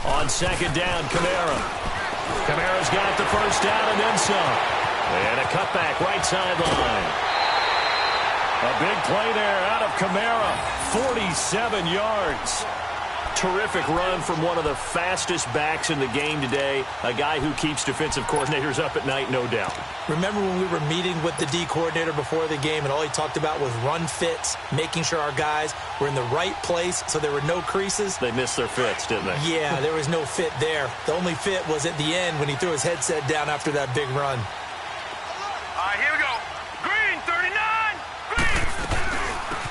On second down, Kamara's got the first down and then some. And a cutback right sideline. A big play there out of Kamara. 47 yards. Terrific run from one of the fastest backs in the game today. A guy who keeps defensive coordinators up at night, no doubt. Remember when we were meeting with the D coordinator before the game and all he talked about was run fits, making sure our guys were in the right place so there were no creases? They missed their fits, didn't they? Yeah, there was no fit there. The only fit was at the end when he threw his headset down after that big run. All right, here we go. Green, 39. Green.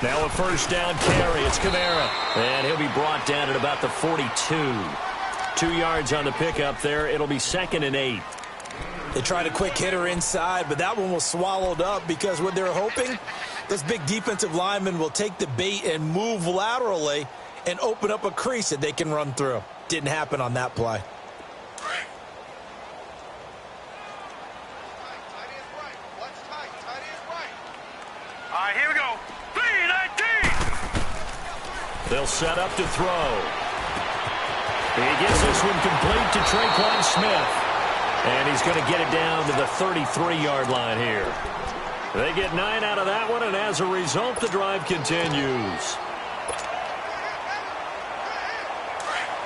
Now a first down carry. It's Kamara. And he'll be brought down at about the 42. 2 yards on the pickup there. It'll be 2nd and 8. They tried a quick hitter inside, but that one was swallowed up because what they're hoping, this big defensive lineman will take the bait and move laterally and open up a crease that they can run through. Didn't happen on that play. All right, here we go. 3-19. They'll set up to throw. He gets this one complete to Traquan Smith. And he's going to get it down to the 33-yard line here. They get 9 out of that one, and as a result, the drive continues.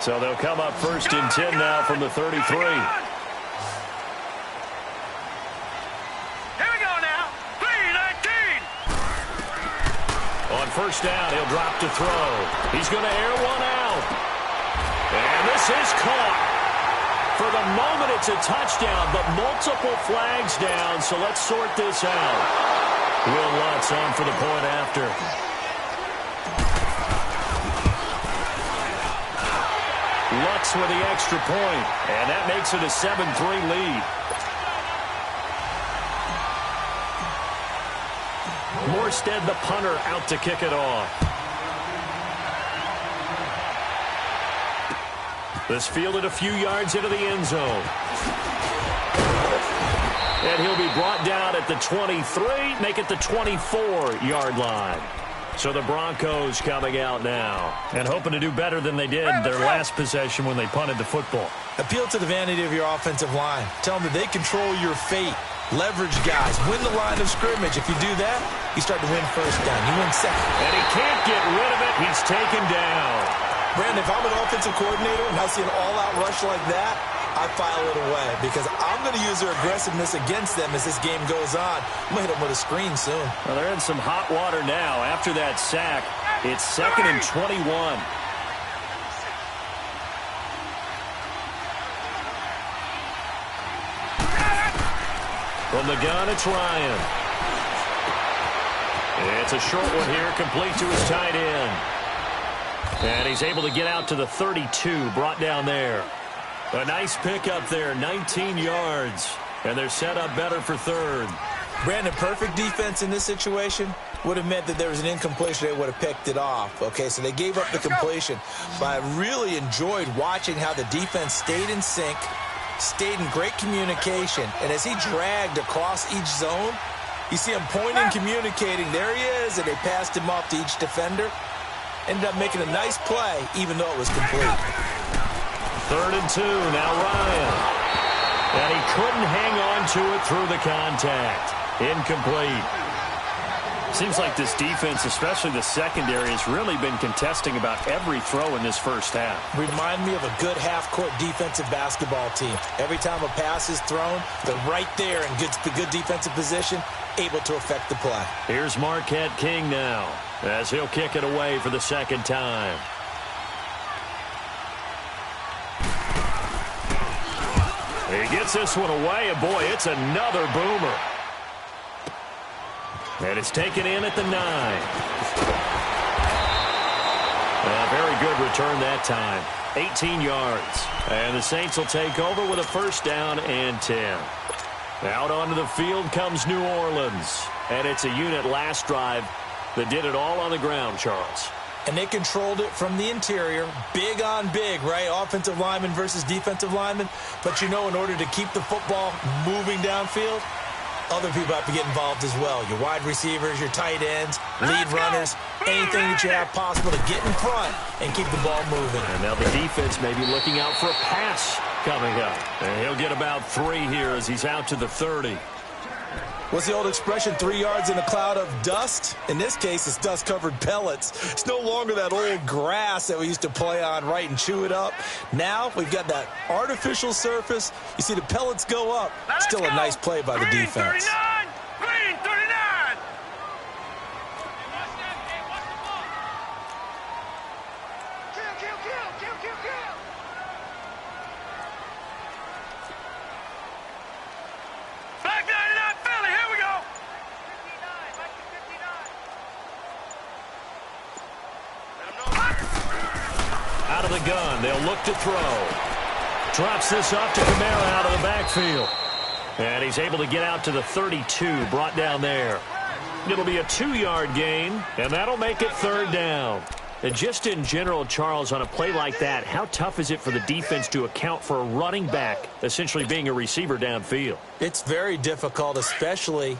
So they'll come up 1st and 10 now from the 33. On first down, he'll drop to throw. He's going to air one out. And this is caught. For the moment, it's a touchdown, but multiple flags down, so let's sort this out. Will Lutz on for the point after. Lutz with the extra point, and that makes it a 7-3 lead. Morstead, the punter, out to kick it off. This fielded a few yards into the end zone. And he'll be brought down at the 23, make it the 24-yard line. So the Broncos coming out now and hoping to do better than they did their last possession when they punted the football. Appeal to the vanity of your offensive line. Tell them that they control your fate. Leverage guys. Win the line of scrimmage. If you do that, you start to win first down. You win second. And he can't get rid of it. He's taken down. Brandon, if I'm an offensive coordinator and I see an all-out rush like that, I file it away because I'm going to use their aggressiveness against them as this game goes on. I'm going to hit them with a screen soon. Well, they're in some hot water now. After that sack, it's 2nd and 21. From the gun, it's Ryan. It's a short one here, complete to his tight end. And he's able to get out to the 32, brought down there. A nice pickup there, 19 yards. And they're set up better for 3rd. Brandon, perfect defense in this situation would have meant that there was an incompletion. They would have picked it off. Okay, so they gave up the completion. But I really enjoyed watching how the defense stayed in sync, stayed in great communication. And as he dragged across each zone, you see him pointing, communicating. There he is, and they passed him off to each defender. Ended up making a nice play, even though it was complete. 3rd and 2, now Ryan. And he couldn't hang on to it through the contact. Incomplete. Seems like this defense, especially the secondary, has really been contesting about every throw in this first half. Remind me of a good half-court defensive basketball team. Every time a pass is thrown, they're right there in good defensive position, able to affect the play. Here's Marquette King now, as he'll kick it away for the 2nd time. He gets this one away, and boy, it's another boomer. And it's taken in at the 9. A very good return that time. 18 yards. And the Saints will take over with a first down and 10. Out onto the field comes New Orleans. And it's a unit last drive that did it all on the ground, Charles. And they controlled it from the interior. Big on big, right? Offensive lineman versus defensive lineman. But, you know, in order to keep the football moving downfield, Other people have to get involved as well. Your wide receivers, your tight ends, lead runners, anything that you have possible to get in front and keep the ball moving. And now the defense may be looking out for a pass coming up. And he'll get about 3 here as he's out to the 30. What's the old expression, 3 yards in a cloud of dust? In this case, it's dust-covered pellets. It's no longer that old grass that we used to play on, right, and chew it up. Now we've got that artificial surface. You see the pellets go up. Still a nice play by the defense. 39! Green 39! Kill! Back 99, Philly, here we go! 59, back to 59. Out of the gun, they'll look to throw. Drops this off to Kamara out of the backfield. And he's able to get out to the 32, brought down there. It'll be a 2-yard gain, and that'll make it 3rd down. And just in general, Charles, on a play like that, how tough is it for the defense to account for a running back essentially being a receiver downfield? It's very difficult, especially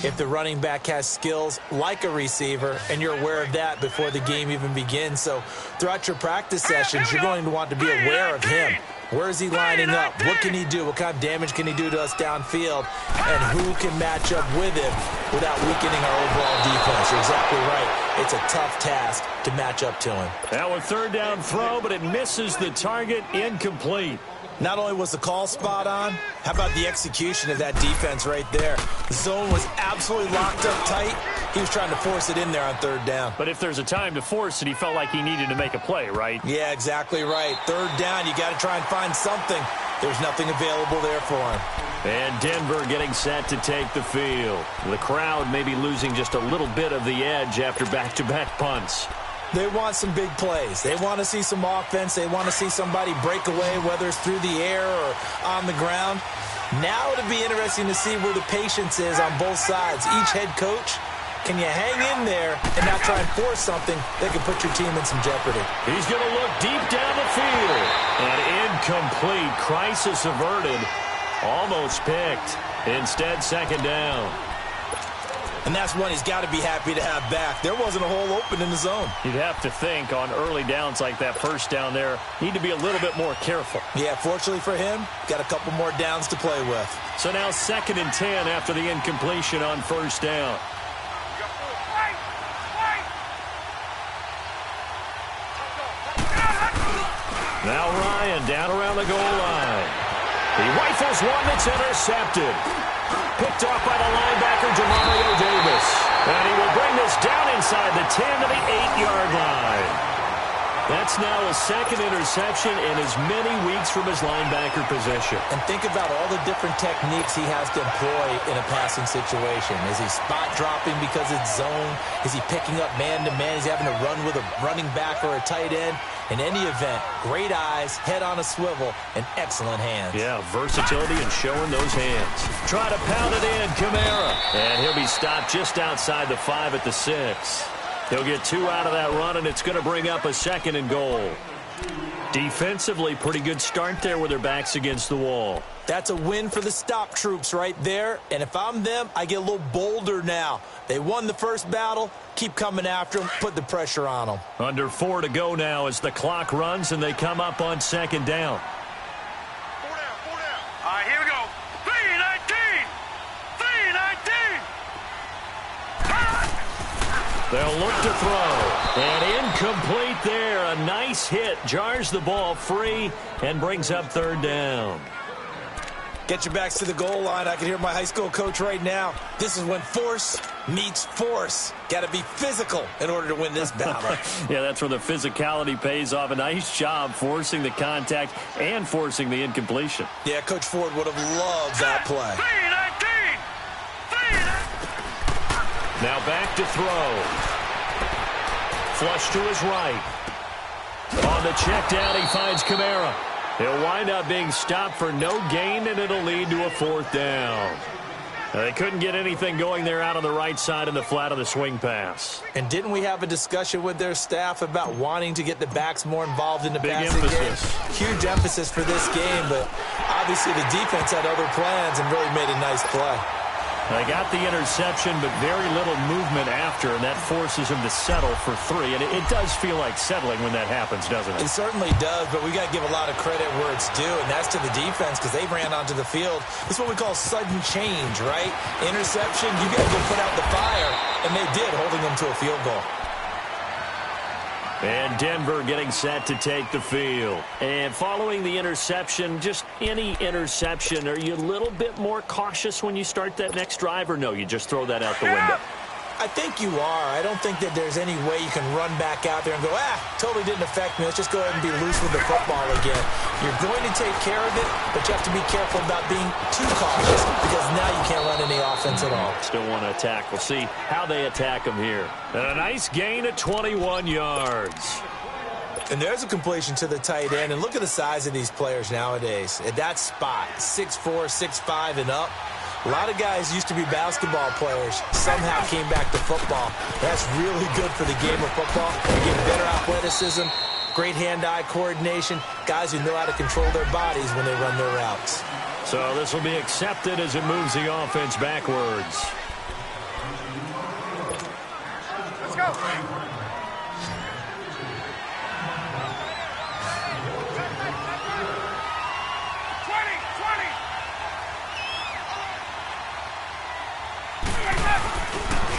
if the running back has skills like a receiver, and you're aware of that before the game even begins. So throughout your practice sessions, you're going to want to be aware of him. Where is he lining up? What can he do? What kind of damage can he do to us downfield? And who can match up with him without weakening our overall defense? You're exactly right. It's a tough task to match up to him. Now a 3rd down throw, but it misses the target, incomplete. Not only was the call spot on, how about the execution of that defense right there? The zone was absolutely locked up tight. He was trying to force it in there on 3rd down. But if there's a time to force it, he felt like he needed to make a play, right? Yeah, exactly right. 3rd down, you got to try and find something. There's nothing available there for him. And Denver getting set to take the field. The crowd may be losing just a little bit of the edge after back-to-back punts. They want some big plays. They want to see some offense. They want to see somebody break away, whether it's through the air or on the ground. Now it'll be interesting to see where the patience is on both sides. Each head coach, can you hang in there and not try and force something that could put your team in some jeopardy? He's going to look deep down the field. And incomplete. Crisis averted. Almost picked. Instead, 2nd down. And that's one he's got to be happy to have back. There wasn't a hole open in the zone. You'd have to think on early downs like that 1st down there, need to be a little bit more careful. Yeah, fortunately for him, got a couple more downs to play with. So now 2nd and 10 after the incompletion on 1st down. Now Ryan down around the goal line. He rifles one that's intercepted. Picked off by the linebacker, Demario Davis. And he will bring this down inside the 10 to the 8-yard line. That's now a 2nd interception in as many weeks from his linebacker position. And think about all the different techniques he has to employ in a passing situation. Is he spot dropping because it's zone? Is he picking up man-to-man? Is he having to run with a running back or a tight end? In any event, great eyes, head on a swivel, and excellent hands. Yeah, versatility and showing those hands. Try to pound it in, Kamara. And he'll be stopped just outside the 5 at the 6. He'll get 2 out of that run, and it's going to bring up a 2nd and goal. Defensively, pretty good start there with their backs against the wall. That's a win for the stop troops right there. And if I'm them, I get a little bolder now. They won the first battle. Keep coming after them. Put the pressure on them. Under 4 to go now as the clock runs, and they come up on 2nd down. 4 down. All right, here we go. 3-19. 3-19. They'll look to throw. And incomplete there. A nice hit. Jars the ball free and brings up 3rd down. Get your backs to the goal line. I can hear my high school coach right now. This is when force meets force. Got to be physical in order to win this battle. Yeah, that's where the physicality pays off. A nice job forcing the contact and forcing the incompletion. Yeah, Coach Ford would have loved that play. 3-19. Now back to throw. Flush to his right. On the check down, he finds Kamara. He'll wind up being stopped for no gain, and it'll lead to a 4th down. They couldn't get anything going there out on the right side in the flat of the swing pass. And didn't we have a discussion with their staff about wanting to get the backs more involved in the Big passing emphasis. game? Huge emphasis for this game, but obviously the defense had other plans and really made a nice play. They got the interception, but very little movement after, and that forces him to settle for 3. And it does feel like settling when that happens, doesn't it? It certainly does, but we got to give a lot of credit where it's due, and that's to the defense because they ran onto the field. This is what we call sudden change, right? Interception, you got to go put out the fire, and they did, holding them to a field goal. And Denver getting set to take the field. And following the interception, just any interception, are you a little bit more cautious when you start that next drive, or no, you just throw that out the window? I think you are. I don't think that there's any way you can run back out there and go, totally didn't affect me. Let's just go ahead and be loose with the football again. You're going to take care of it, but you have to be careful about being too cautious because now you can't run any offense at all. Still want to attack. We'll see how they attack them here. And a nice gain of 21 yards. And there's a completion to the tight end. And look at the size of these players nowadays. At that spot, 6'4", 6'5", and up. A lot of guys used to be basketball players, somehow came back to football. That's really good for the game of football. You get better athleticism, great hand-eye coordination, guys who know how to control their bodies when they run their routes. So this will be accepted as it moves the offense backwards. Let's go.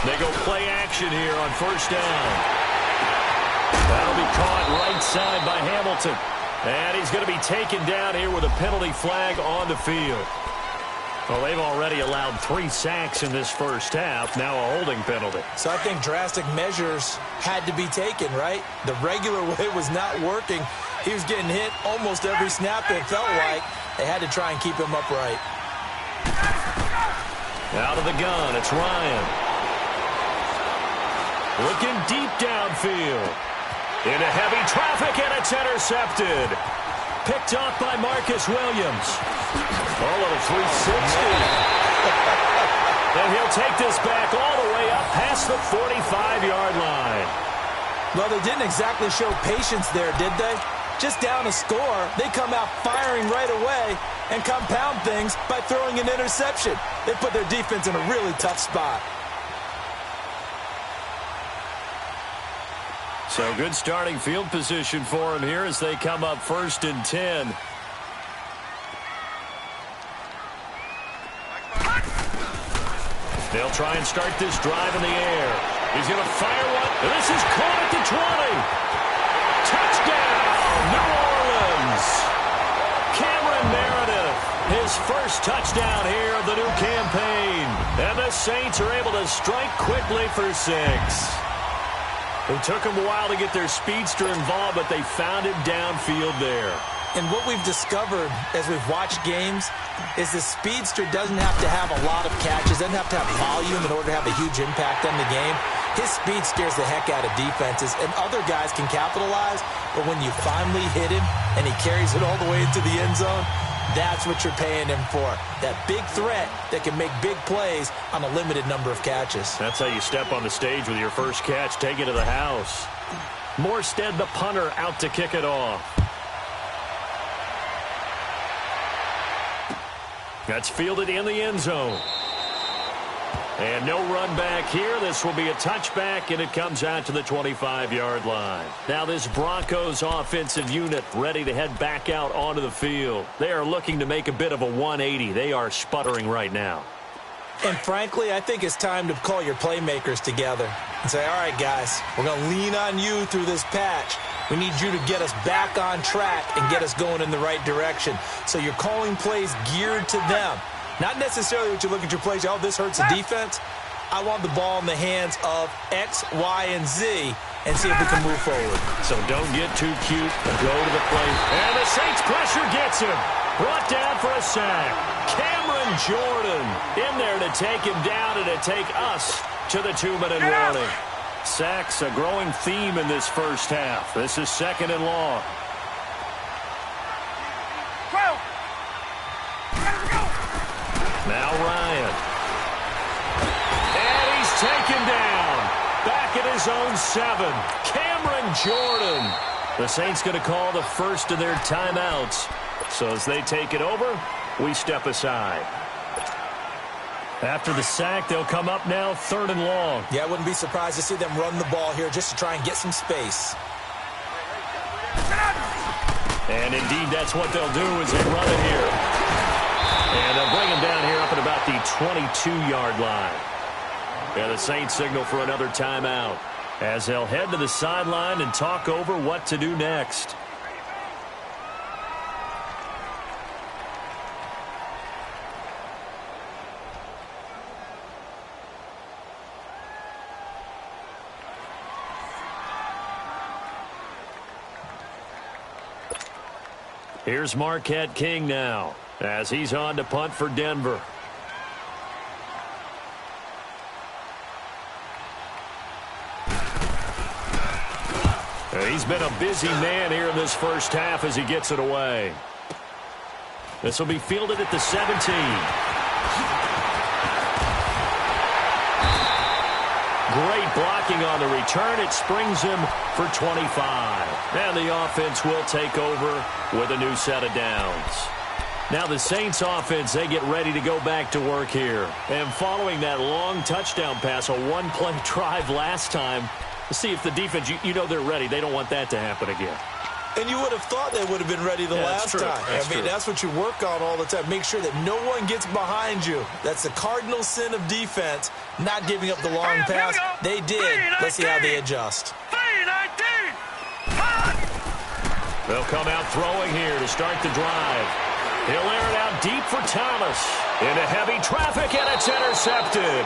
They go play action here on first down. That'll be caught right side by Hamilton. And he's going to be taken down here with a penalty flag on the field. Well, they've already allowed 3 sacks in this first half. Now a holding penalty. So I think drastic measures had to be taken, right? The regular way was not working. He was getting hit almost every snap, it felt like. They had to try and keep him upright. Out of the gun, it's Ryan. Looking deep downfield. Into heavy traffic, and it's intercepted. Picked off by Marcus Williams. A little 360. And he'll take this back all the way up past the 45-yard line. Well, they didn't exactly show patience there, did they? Just down a score, they come out firing right away and compound things by throwing an interception. They put their defense in a really tough spot. So good starting field position for him here as they come up 1st and 10. They'll try and start this drive in the air. He's going to fire one. This is caught at the 20. Touchdown, New Orleans. Cameron Meredith, his first touchdown here of the new campaign. And the Saints are able to strike quickly for 6. It took them a while to get their speedster involved, but they found him downfield there. And what we've discovered as we've watched games is the speedster doesn't have to have a lot of catches, doesn't have to have volume in order to have a huge impact on the game. His speed scares the heck out of defenses, and other guys can capitalize, but when you finally hit him and he carries it all the way into the end zone, that's what you're paying him for. That big threat that can make big plays on a limited number of catches. That's how you step on the stage with your first catch, take it to the house. Morstead, the punter, out to kick it off. That's fielded in the end zone. And no run back here. This will be a touchback, and it comes out to the 25-yard line. Now this Broncos offensive unit ready to head back out onto the field. They are looking to make a bit of a 180. They are sputtering right now. And frankly, I think it's time to call your playmakers together and say, all right, guys, we're going to lean on you through this patch. We need you to get us back on track and get us going in the right direction. So you're calling plays geared to them. Not necessarily what you look at your plays, oh, this hurts the defense. I want the ball in the hands of X, Y, and Z and see if we can move forward. So don't get too cute. Go to the plate. And the Saints pressure gets him. Brought down for a sack. Cameron Jordan in there to take him down and to take us to the 2-minute warning. Sacks, a growing theme in this first half. This is 2nd and long. Now Ryan. And he's taken down. Back at his own 7. Cameron Jordan. The Saints going to call the first of their timeouts. So as they take it over, we step aside. After the sack, they'll come up now 3rd and long. Yeah, I wouldn't be surprised to see them run the ball here just to try and get some space. And indeed, that's what they'll do as they run it here. And they'll bring him down here up at about the 22-yard line. And the Saints signal for another timeout as they'll head to the sideline and talk over what to do next. Here's Marquette King now as he's on to punt for Denver. He's been a busy man here in this first half as he gets it away. This will be fielded at the 17. Great blocking on the return. It springs him for 25. And the offense will take over with a new set of downs. Now the Saints offense, they get ready to go back to work here. And following that long touchdown pass, a one-play drive last time, to see if the defense, you know they're ready. They don't want that to happen again. And you would have thought they would have been ready the last time. That's what you work on all the time. Make sure that no one gets behind you. That's the cardinal sin of defense, not giving up the long pass. They did. Let's see how they adjust. They'll come out throwing here to start the drive. He'll air it out deep for Thomas. Into heavy traffic, and it's intercepted.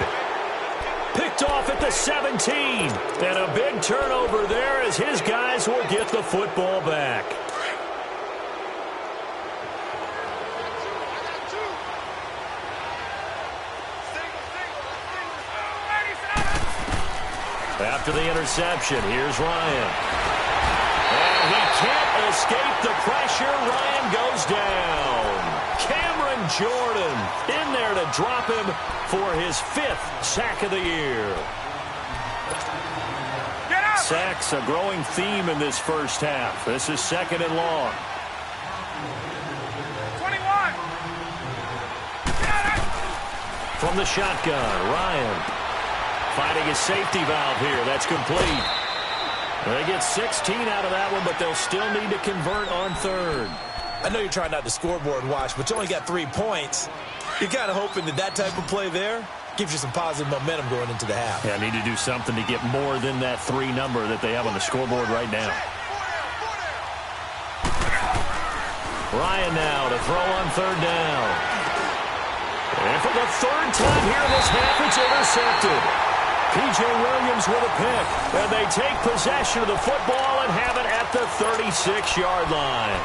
Picked off at the 17. And a big turnover there as his guys will get the football back. After the interception, here's Ryan. And he can't escape the pressure. Ryan goes down. Cameron Jordan in there to drop him for his 5th sack of the year. Sacks a growing theme in this first half. This is 2nd and long. 21. From the shotgun, Ryan finding a safety valve here. That's complete. They get 16 out of that one, but they'll still need to convert on 3rd. I know you're trying not to scoreboard watch, but you only got 3 points. You're kind of hoping that type of play there gives you some positive momentum going into the half. Yeah, need to do something to get more than that 3 number that they have on the scoreboard right now. Ryan now to throw on 3rd down. And for the 3rd time here in this half, it's intercepted. P.J. Williams with a pick. And they take possession of the football and have it at the 36-yard line.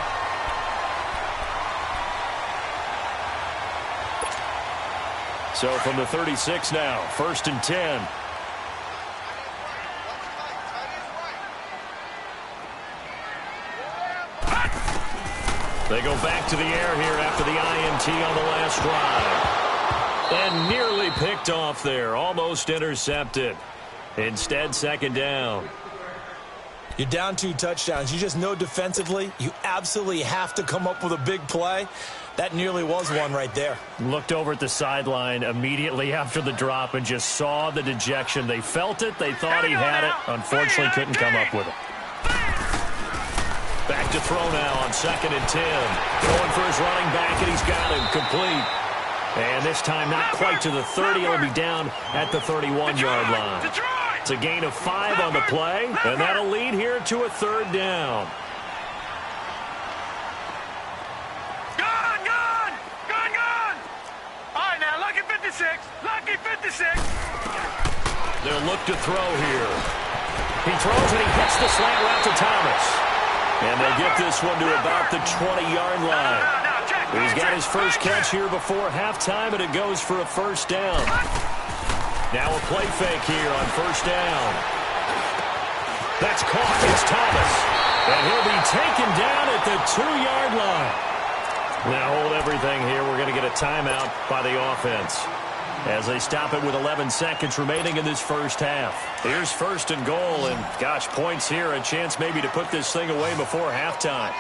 So from the 36 now, 1st and 10. They go back to the air here after the INT on the last drive. And nearly picked off there, almost intercepted. Instead, 2nd down. You're down 2 touchdowns. You just know defensively you absolutely have to come up with a big play. That nearly was one right there. Looked over at the sideline immediately after the drop and just saw the dejection. They felt it. They thought he had it. Unfortunately, couldn't come up with it. Back to throw now on 2nd and 10. Going for his running back, and he's got him complete. And this time not quite to the 30. It'll be down at the 31-yard line. It's a gain of 5 on the play, and that'll lead here to a 3rd down. Lucky 56. They'll look to throw here. He throws and he hits the slant route to Thomas. And they'll get this one to about the 20-yard line. He's got his first catch here before halftime, and it goes for a 1st down. Now a play fake here on 1st down. That's caught. It's Thomas. And he'll be taken down at the 2-yard line. Now hold everything here. We're going to get a timeout by the offense as they stop it with 11 seconds remaining in this first half. Here's 1st and goal, and gosh, points here, a chance maybe to put this thing away before halftime.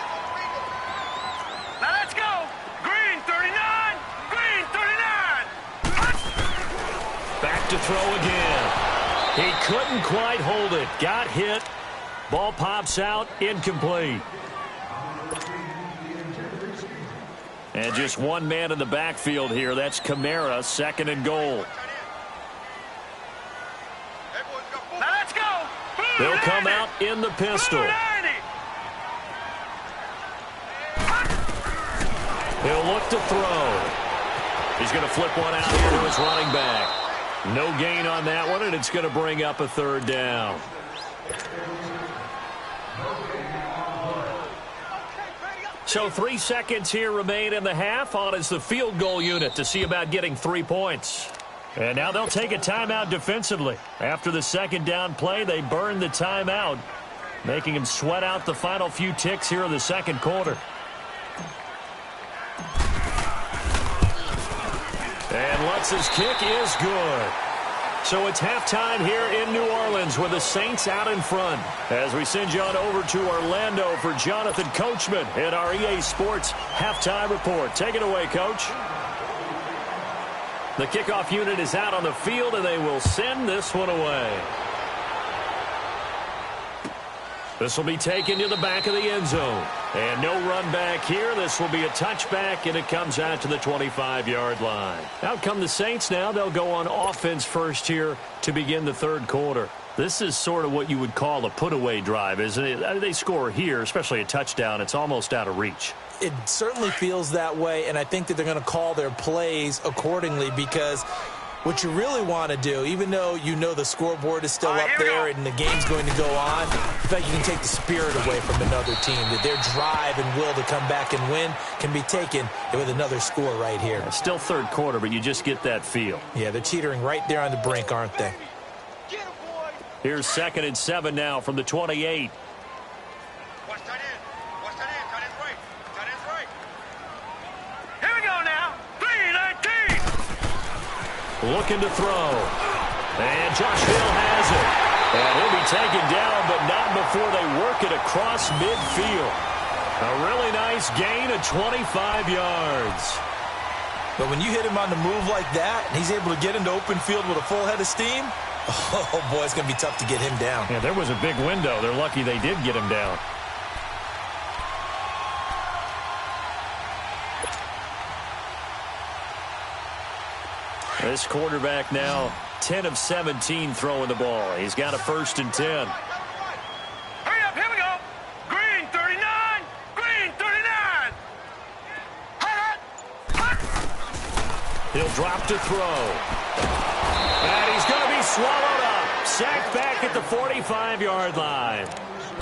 Now let's go. Green 39. Green 39. to throw again. He couldn't quite hold it. Got hit. Ball pops out. Incomplete. And just one man in the backfield here. That's Kamara, 2nd and goal. Now let's go. They'll come out in the pistol. He'll look to throw. He's going to flip one out here to his running back. No gain on that one, and it's going to bring up a 3rd down. So 3 seconds here remain in the half. On is the field goal unit to see about getting 3 points. And now they'll take a timeout defensively. After the 2nd down play, they burn the timeout, making them sweat out the final few ticks here in the 2nd quarter. And Lutz's kick is good. So it's halftime here in New Orleans with the Saints out in front. As we send you on over to Orlando for Jonathan Coachman in our EA Sports Halftime Report. Take it away, Coach. The kickoff unit is out on the field, and they will send this one away. This will be taken to the back of the end zone. And no run back here. This will be a touchback, and it comes out to the 25-yard line. Out come the Saints now. They'll go on offense first here to begin the 3rd quarter. This is sort of what you would call a put-away drive, isn't it? They score here, especially a touchdown. It's almost out of reach. It certainly feels that way, and I think that they're going to call their plays accordingly because what you really want to do, even though you know the scoreboard is still up there and the game's going to go on, in fact, you can take the spirit away from another team. That their drive and will to come back and win can be taken with another score right here. It's still 3rd quarter, but you just get that feel. Yeah, they're teetering right there on the brink, aren't they? Here's 2nd and 7 now from the 28. Watch that in. Watch that in. Tight end's right. Tight end's right. Here we go now. 3-19. Looking to throw. And Josh Hill has it. And he'll be taken down, but not before they work it across midfield. A really nice gain of 25 yards. But when you hit him on the move like that, and he's able to get into open field with a full head of steam, oh, boy, it's going to be tough to get him down. Yeah, there was a big window. They're lucky they did get him down. This quarterback now 10 of 17 throwing the ball. He's got a 1st and 10. Hurry up, here we go. Green 39. Green 39. He'll drop to throw. And he's going to be swallowed up. Sacked back at the 45-yard line.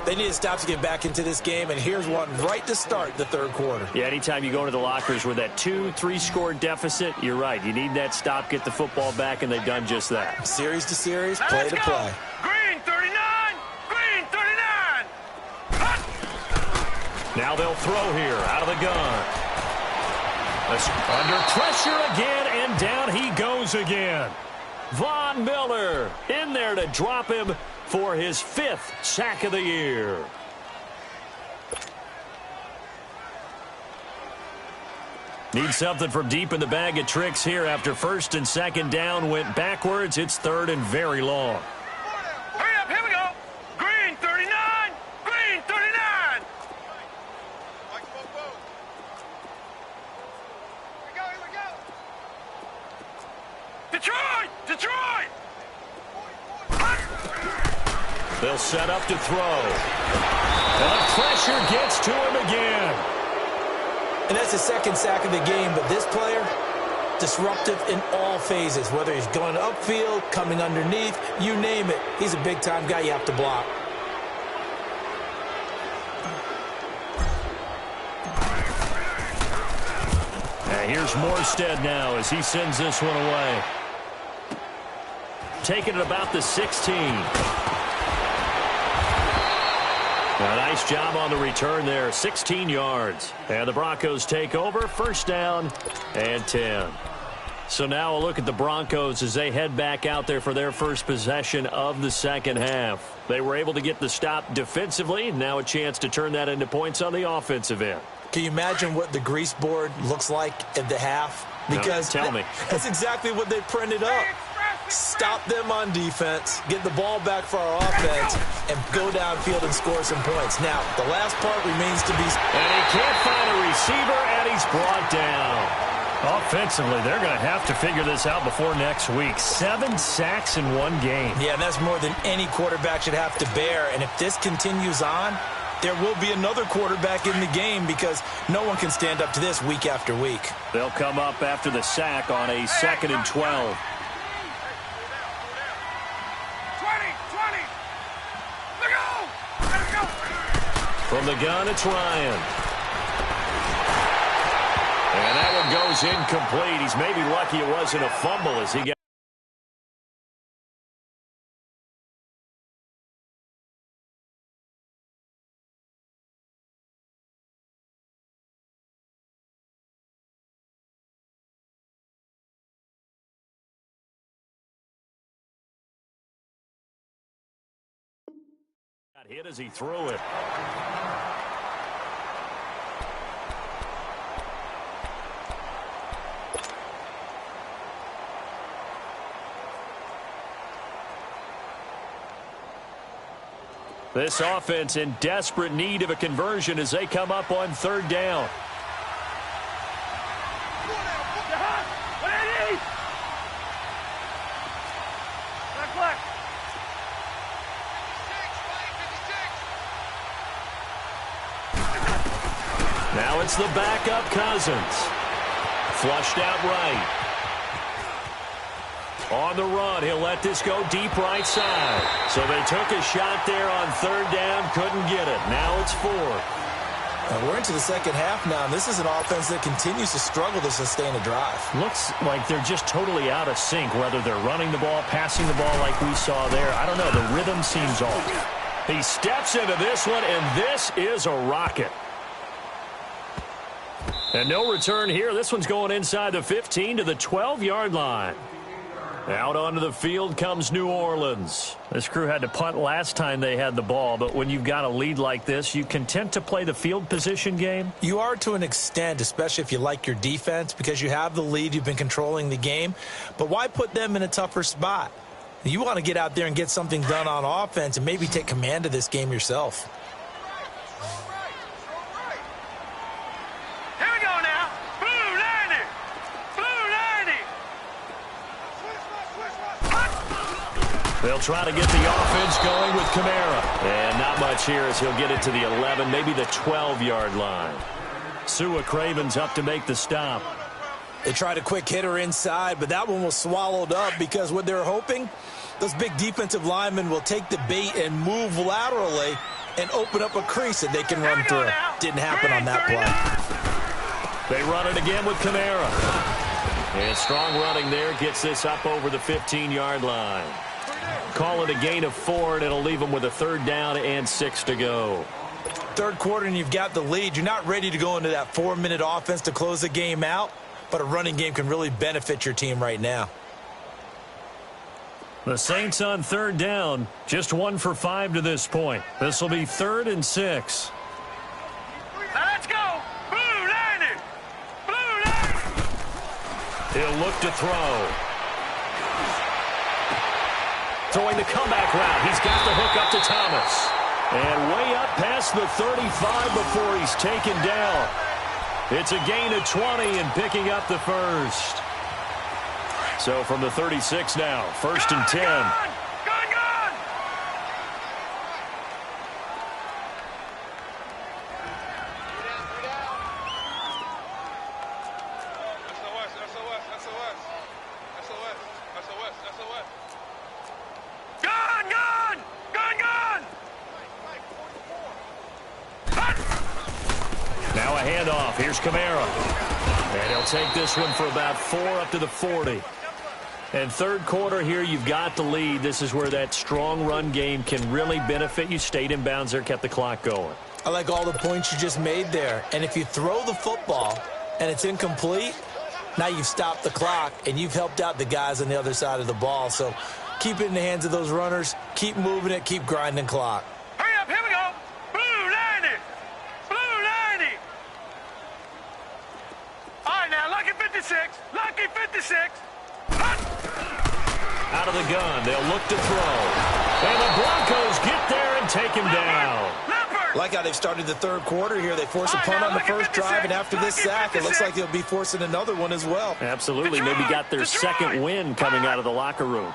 They need to stop to get back into this game, and here's one right to start the 3rd quarter. Yeah, anytime you go into the lockers with that 2-3 score deficit, you're right. You need that stop, get the football back, and they've done just that. Series to series, play to play. Green 39. Green 39. Now they'll throw here out of the gun. Under pressure again, and down he goes again. Von Miller in there to drop him for his 5th sack of the year. Need something from deep in the bag of tricks here after 1st and 2nd down went backwards. It's 3rd and very long. Hurry up, here we go. Green 39. Green 39. Here we go. Detroit! Detroit! They'll set up to throw. And the pressure gets to him again. And that's the 2nd sack of the game, but this player, disruptive in all phases, whether he's going upfield, coming underneath, you name it. He's a big-time guy you have to block. And here's Morstead now as he sends this one away. Taking it about the 16. A nice job on the return there, 16 yards. And the Broncos take over, 1st down and 10. So now a look at the Broncos as they head back out there for their first possession of the 2nd half. They were able to get the stop defensively. Now a chance to turn that into points on the offensive end. Can you imagine what the grease board looks like at the half? Because no, tell me. That's exactly what they printed up. stop them on defense, get the ball back for our offense, and go downfield and score some points. Now, the last part remains to be... And he can't find a receiver, and he's brought down. Offensively, they're going to have to figure this out before next week. 7 sacks in one game. Yeah, and that's more than any quarterback should have to bear. And if this continues on, there will be another quarterback in the game because no one can stand up to this week after week. They'll come up after the sack on a 2nd and 12. 20. Look out! Let's go! From the gun, it's Ryan. And that one goes incomplete. He's maybe lucky it wasn't a fumble as he got hit as he threw it. This offense in desperate need of a conversion as they come up on 3rd down. Now it's the backup Cousins. Flushed out right. On the run, he'll let this go deep right side. So they took a shot there on 3rd down, couldn't get it. Now it's 4th. Now we're into the second half now, and this is an offense that continues to struggle to sustain a drive. Looks like they're just totally out of sync, whether they're running the ball, passing the ball like we saw there. I don't know, the rhythm seems off. He steps into this one, and this is a rocket. And no return here. This one's going inside the 15 to the 12-yard line. Out onto the field comes New Orleans. This crew had to punt last time they had the ball, but when you've got a lead like this, you content to play the field position game? You are to an extent, especially if you like your defense, because you have the lead, you've been controlling the game. But why put them in a tougher spot? You want to get out there and get something done on offense and maybe take command of this game yourself. They'll try to get the offense going with Kamara. And not much here as he'll get it to the 11, maybe the 12-yard line. Sua Craven's up to make the stop. They tried a quick hitter inside, but that one was swallowed up because what they're hoping, those big defensive linemen will take the bait and move laterally and open up a crease that they can run through. Didn't happen on that play. They run it again with Kamara. And strong running there gets this up over the 15-yard line. Call it a gain of 4, and it'll leave them with a 3rd down and 6 to go. 3rd quarter, and you've got the lead. You're not ready to go into that 4-minute offense to close the game out, but a running game can really benefit your team right now. The Saints on 3rd down, just 1 for 5 to this point. This will be 3rd and 6. Let's go! Blue Lightning! Blue Lightning! He'll look to throw. Throwing the comeback route. He's got the hook up to Thomas. And way up past the 35 before he's taken down. It's a gain of 20 and picking up the first. So from the 36 now, 1st and 10. Gone! Now a handoff. Here's Kamara. And he'll take this one for about 4 up to the 40. And 3rd quarter here, you've got the lead. This is where that strong run game can really benefit you. Stayed in bounds there, kept the clock going. I like all the points you just made there. And if you throw the football and it's incomplete, now you've stopped the clock and you've helped out the guys on the other side of the ball. So keep it in the hands of those runners. Keep moving it. Keep grinding clock. Hurry up, here we go. Blue 90. Blue 90. All right, now, lucky 56. Lucky 56. Out out of the gun. They'll look to throw. And the Broncos get there and take him down. Like how they've started the third quarter here. They force a punt on the first drive, and after this sack, it looks like they'll be forcing another one as well. Absolutely. Maybe got their second win coming out of the locker room.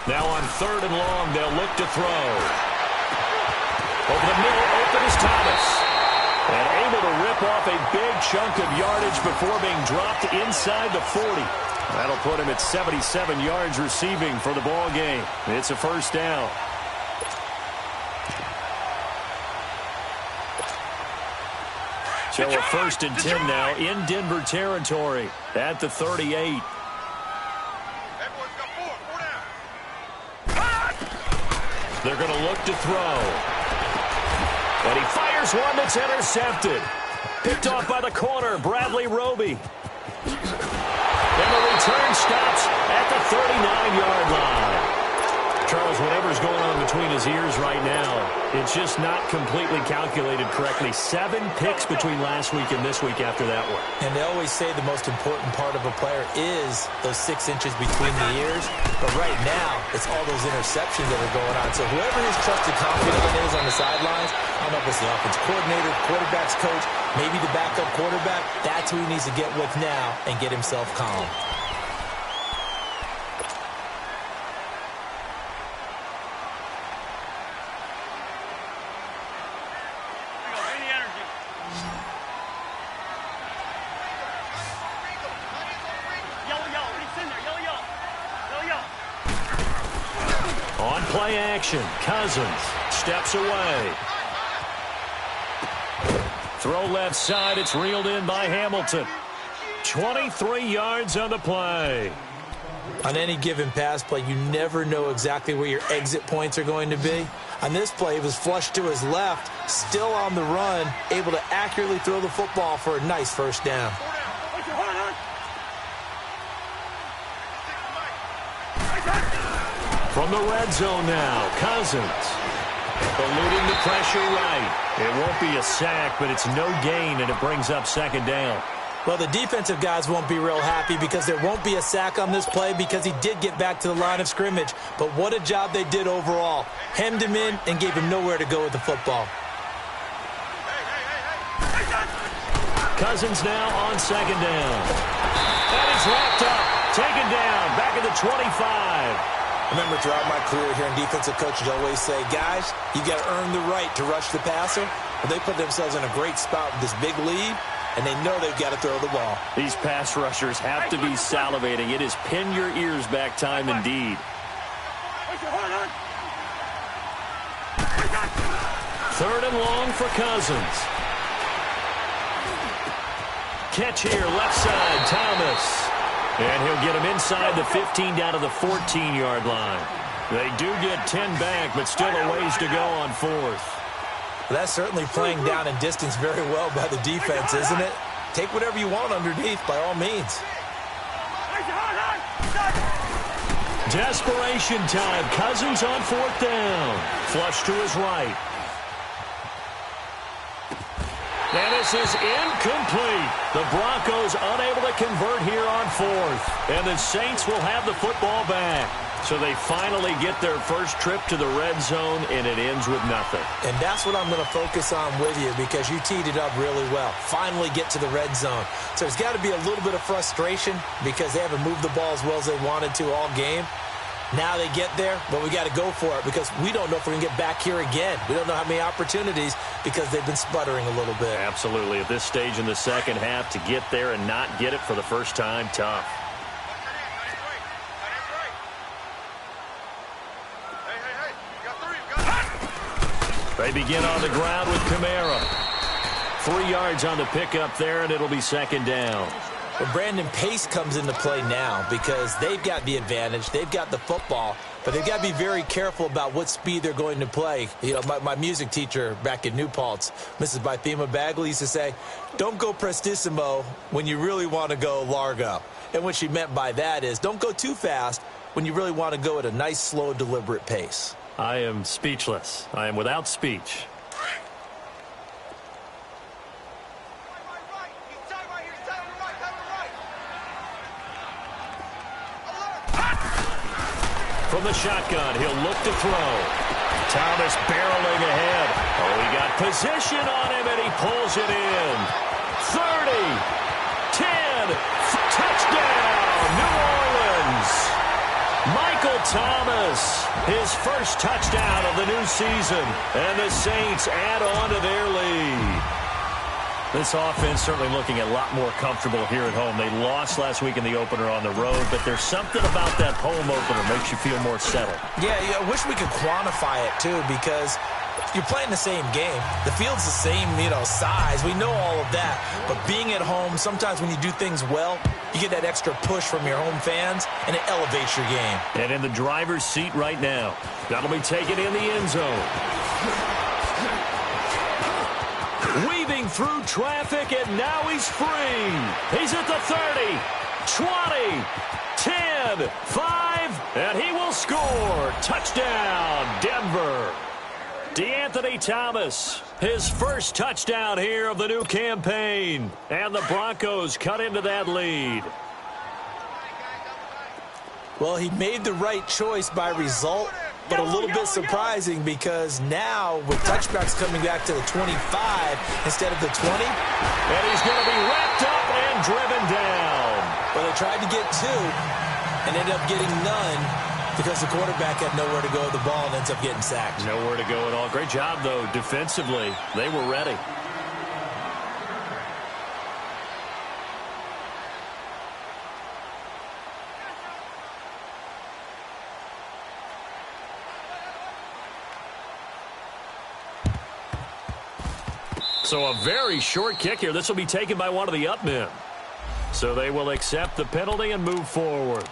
Now on 3rd and long, they'll look to throw. Over the middle, open is Thomas. And able to rip off a big chunk of yardage before being dropped inside the 40. That'll put him at 77 yards receiving for the ball game. It's a first down. So a 1st and 10 now in Denver territory at the 38. They're going to look to throw. And he fires one that's intercepted. Picked off by the corner, Bradley Roby. And the return stops at the 39-yard line. Charles, whatever's going on between his ears right now, it's just not completely calculated correctly. 7 picks between last week and this week after that one. And they always say the most important part of a player is those 6 inches between the ears. But right now, it's all those interceptions that are going on. So whoever his trusted confidant is on the sidelines, I don't know if it's the offense coordinator, quarterback's coach, maybe the backup quarterback, that's who he needs to get with now and get himself calm. Play action. Cousins steps away. Throw left side. It's reeled in by Hamilton. 23 yards on the play. On any given pass play, you never know exactly where your exit points are going to be. On this play, it was flushed to his left, still on the run, able to accurately throw the football for a nice first down. From the red zone now, Cousins. Eluding the pressure right. It won't be a sack, but it's no gain, and it brings up 2nd down. Well, the defensive guys won't be real happy because there won't be a sack on this play because he did get back to the line of scrimmage. But what a job they did overall. Hemmed him in and gave him nowhere to go with the football. Cousins now on 2nd down. And he's wrapped up. Taken down. Back at the 25. Remember, throughout my career here in defensive coaches, always say, guys, you got to earn the right to rush the passer. But they put themselves in a great spot with this big lead, and they know they've got to throw the ball. These pass rushers have to be salivating. It is pin your ears back time indeed. 3rd and long for Cousins. Catch here, left side, Thomas. And he'll get him inside the 15 down to the 14-yard line. They do get 10 back, but still a ways to go on 4th. Well, that's certainly playing down and distance very well by the defense, isn't it? Take whatever you want underneath, by all means. Desperation time. Cousins on 4th down. Flush to his right. And this is incomplete. The Broncos unable to convert here on 4th. And the Saints will have the football back. So they finally get their first trip to the red zone, and it ends with nothing. And that's what I'm going to focus on with you because you teed it up really well. Finally get to the red zone. So there's got to be a little bit of frustration because they haven't moved the ball as well as they wanted to all game. Now they get there, but we got to go for it because we don't know if we're going to get back here again. We don't know how many opportunities because they've been sputtering a little bit. Absolutely. At this stage in the second half, to get there and not get it for the first time, tough. They begin on the ground with Kamara. 3 yards on the pickup there, and it'll be 2nd down. But Brandon, pace comes into play now because they've got the advantage. They've got the football, but they've got to be very careful about what speed they're going to play. You know, my music teacher back in New Paltz, Mrs. Bythema Bagley, used to say, don't go prestissimo when you really want to go largo. And what she meant by that is don't go too fast when you really want to go at a nice, slow, deliberate pace. I am speechless. I am without speech. from the shotgun. He'll look to throw. Thomas barreling ahead. Oh, he got position on him, and he pulls it in. 30, 10, touchdown, New Orleans. Michael Thomas, his first touchdown of the new season, and the Saints add on to their lead. This offense certainly looking a lot more comfortable here at home. They lost last week in the opener on the road, but there's something about that home opener makes you feel more settled. Yeah, I wish we could quantify it, too, because you're playing the same game. The field's the same, size. We know all of that. But being at home, sometimes when you do things well, you get that extra push from your home fans, and it elevates your game. And in the driver's seat right now, that'll be taken in the end zone. Weaving through traffic, and now he's free. He's at the 30, 20, 10, 5, and he will score. Touchdown, Denver. DeAnthony Thomas, his first touchdown here of the new campaign. And the Broncos cut into that lead. Well, he made the right choice by result, but a little bit surprising because now with touchbacks coming back to the 25 instead of the 20. And he's going to be wrapped up and driven down. Well, they tried to get two and ended up getting none because the quarterback had nowhere to go with the ball and ends up getting sacked. Nowhere to go at all. Great job, though, defensively. They were ready. So a very short kick here. This will be taken by one of the up men. So they will accept the penalty and move forward.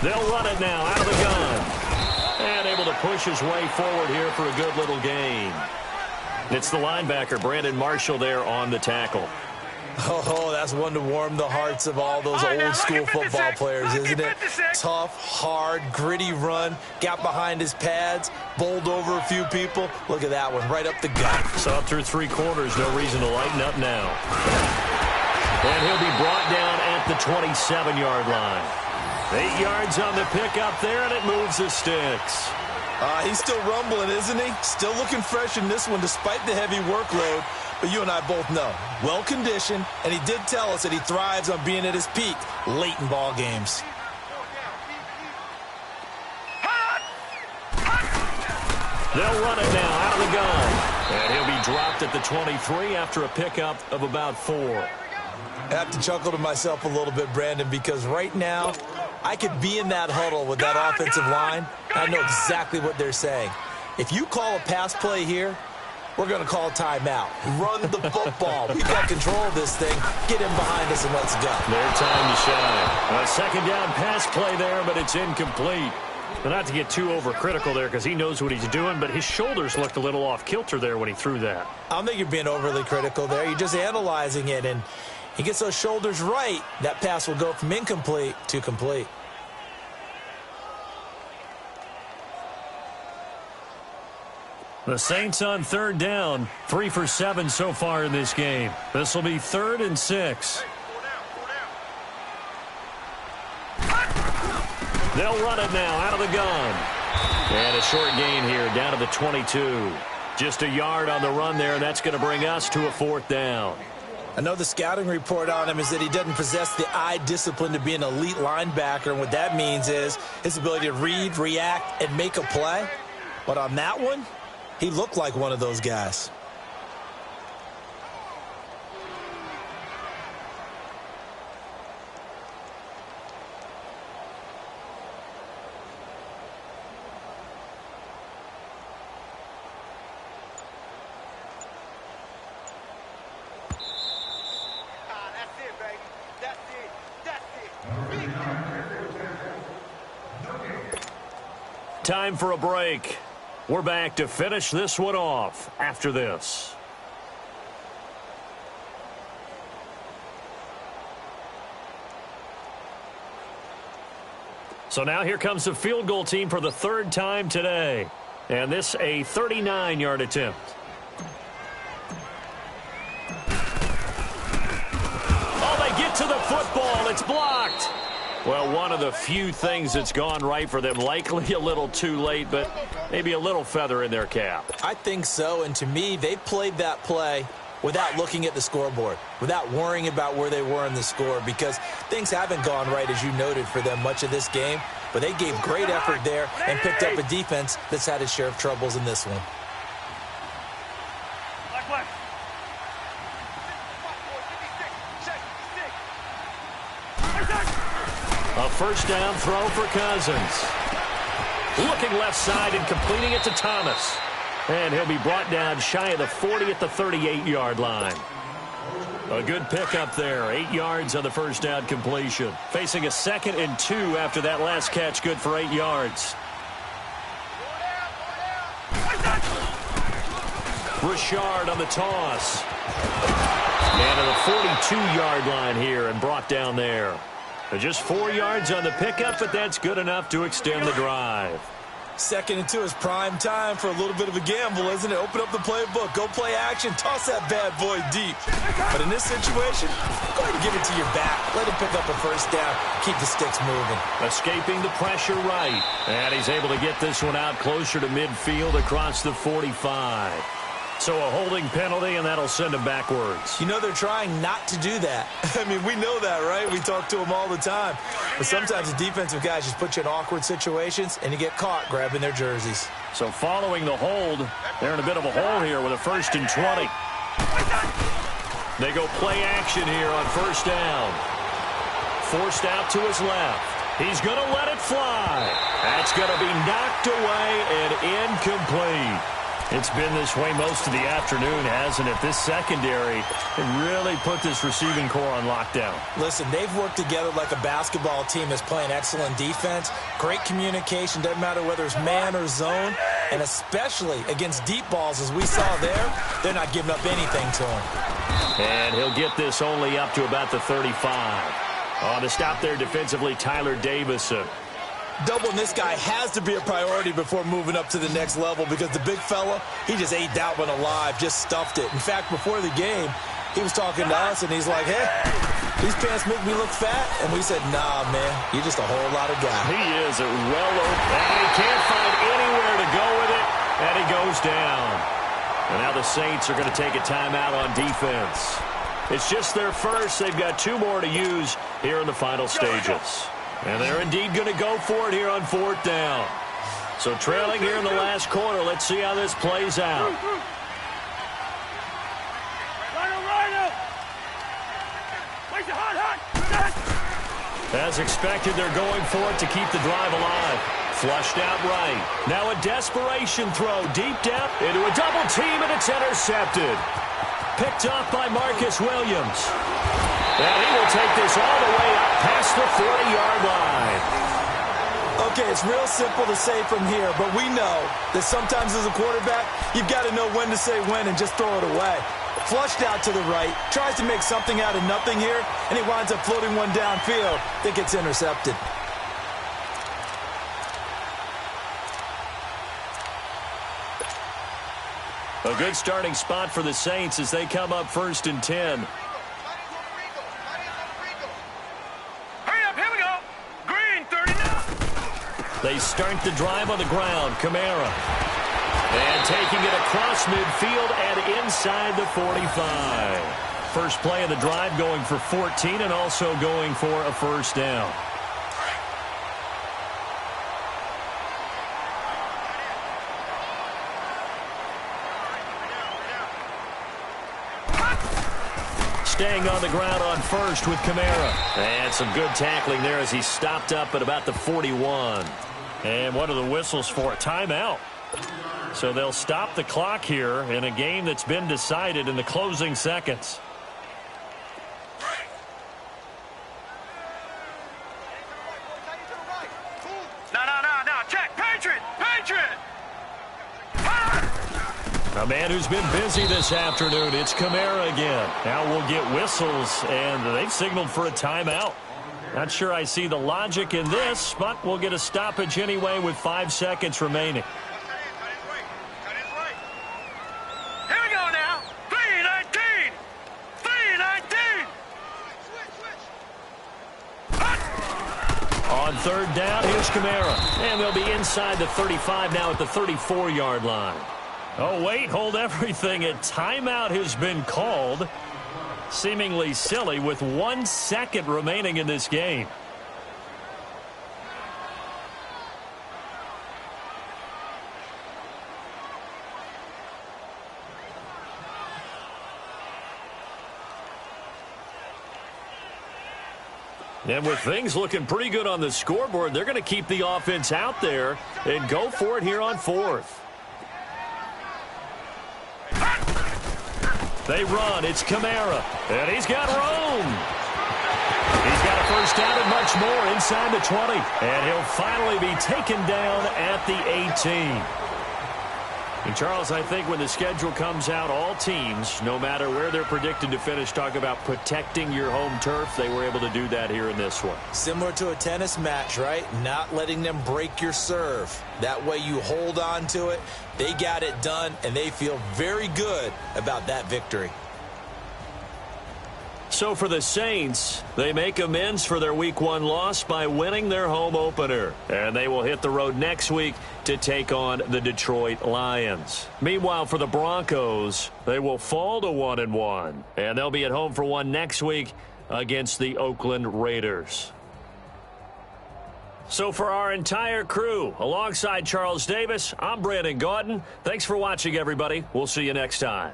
They'll run it now out of the gun. And able to push his way forward here for a good little gain. It's the linebacker, Brandon Marshall, there on the tackle. Oh, that's one to warm the hearts of all those old school football players, isn't it? Tough, hard, gritty run. Got behind his pads, bowled over a few people. Look at that one, right up the gut. So up through three quarters, no reason to lighten up now. And he'll be brought down at the 27-yard line. 8 yards on the pickup there, and it moves the sticks. He's still rumbling, isn't he? Still looking fresh in this one despite the heavy workload. But you and I both know, well-conditioned, and he did tell us that he thrives on being at his peak late in ball games. They'll run it now out of the gun. And he'll be dropped at the 23 after a pickup of about 4. I have to chuckle to myself a little bit, Brandon, because right now I could be in that huddle with that offensive line. I know exactly what they're saying. If you call a pass play here, we're going to call a timeout. Run the football. We've got control of this thing. Get him behind us and let's go. Their time to shine. A second down pass play there, but it's incomplete. But not to get too overcritical there because he knows what he's doing, but his shoulders looked a little off kilter there when he threw that. I don't think you're being overly critical there. You're just analyzing it, and he gets those shoulders right. That pass will go from incomplete to complete. The Saints on third down, 3 for 7 so far in this game. This will be 3rd and 6. They'll run it now out of the gun. And a short gain here down to the 22. Just a yard on the run there, and that's going to bring us to a 4th down. I know the scouting report on him is that he doesn't possess the eye discipline to be an elite linebacker, and what that means is his ability to read, react, and make a play. But on that one, he looked like one of those guys. Time for a break. We're back to finish this one off after this. So now here comes the field goal team for the third time today. And this a 39-yard attempt. Oh, they get to the football. It's blocked. Well, one of the few things that's gone right for them. Likely a little too late, but maybe a little feather in their cap. I think so, and to me, they played that play without looking at the scoreboard, without worrying about where they were in the score, because things haven't gone right, as you noted, for them much of this game. But they gave great effort there and picked up a defense that's had its share of troubles in this one. A first down throw for Cousins. Looking left side and completing it to Thomas. And he'll be brought down shy of the 40 at the 38-yard line. A good pickup there. 8 yards on the first down completion. Facing a 2nd and 2 after that last catch, good for 8 yards. Richard on the toss. And to the 42-yard line here and brought down there. Just 4 yards on the pickup, but that's good enough to extend the drive. 2nd and 2 is prime time for a little bit of a gamble, isn't it? Open up the playbook, go play action, toss that bad boy deep. But in this situation, go ahead and give it to your back. Let him pick up a first down, keep the sticks moving. Escaping the pressure right. And he's able to get this one out closer to midfield across the 45. So a holding penalty, and that'll send him backwards. You know, they're trying not to do that. I mean, we know that, right? We talk to them all the time. But sometimes the defensive guys just put you in awkward situations, and you get caught grabbing their jerseys. So following the hold, they're in a bit of a hole here with a 1st and 20. They go play action here on first down. Forced out to his left. He's going to let it fly. That's going to be knocked away and incomplete. It's been this way most of the afternoon, hasn't it? This secondary really put this receiving core on lockdown. Listen, they've worked together like a basketball team that's playing excellent defense. Great communication, doesn't matter whether it's man or zone. And especially against deep balls, as we saw there, they're not giving up anything to him. And he'll get this only up to about the 35. On the stop there defensively, Tyler Davison. Doubling this guy has to be a priority before moving up to the next level, because the big fella, he just ate that one alive, just stuffed it. In fact, before the game, he was talking to us, and he's like, hey, these pants make me look fat. And we said, nah, man, you're just a whole lot of guy. He is well open, and he can't find anywhere to go with it, and he goes down. And now the Saints are going to take a timeout on defense. It's just their first. They've got 2 more to use here in the final stages. And they're indeed going to go for it here on 4th down. So trailing here in the last quarter. Let's see how this plays out. As expected, they're going for it to keep the drive alive. Flushed out right. Now a desperation throw deep down into a double team, and it's intercepted. Picked off by Marcus Williams. And he will take this all the way up past the 40-yard line. Okay, it's real simple to say from here, but we know that sometimes as a quarterback, you've got to know when to say when and just throw it away. Flushed out to the right, tries to make something out of nothing here, and he winds up floating one downfield that gets intercepted. A good starting spot for the Saints as they come up 1st and 10. Hurry up, here we go. Green, 39. They start the drive on the ground. Kamara. And taking it across midfield and inside the 45. First play of the drive going for 14 and also going for a first down. Staying on the ground on first with Kamara. And some good tackling there as he stopped up at about the 41. And what are the whistles for? Timeout. So they'll stop the clock here in a game that's been decided in the closing seconds. No, check, Patriot. A man who's been busy this afternoon. It's Kamara again. Now we'll get whistles, and they've signaled for a timeout. Not sure I see the logic in this, but we'll get a stoppage anyway with 5 seconds remaining. Here we go now. 3:19. 3:19. On third down, here's Kamara. And they'll be inside the 35 now at the 34-yard line. Oh, wait, hold everything. A timeout has been called. Seemingly silly with 1 second remaining in this game. And with things looking pretty good on the scoreboard, they're going to keep the offense out there and go for it here on fourth. They run. It's Kamara. And he's got room. He's got a first down and much more inside the 20. And he'll finally be taken down at the 18. And Charles, I think when the schedule comes out, all teams, no matter where they're predicted to finish, talk about protecting your home turf. They were able to do that here in this one. Similar to a tennis match, right? Not letting them break your serve. That way you hold on to it. They got it done, and they feel very good about that victory. So for the Saints, they make amends for their Week 1 loss by winning their home opener. And they will hit the road next week to take on the Detroit Lions. Meanwhile, for the Broncos, they will fall to 1-1. And they'll be at home for one next week against the Oakland Raiders. So for our entire crew, alongside Charles Davis, I'm Brandon Gaudin. Thanks for watching, everybody. We'll see you next time.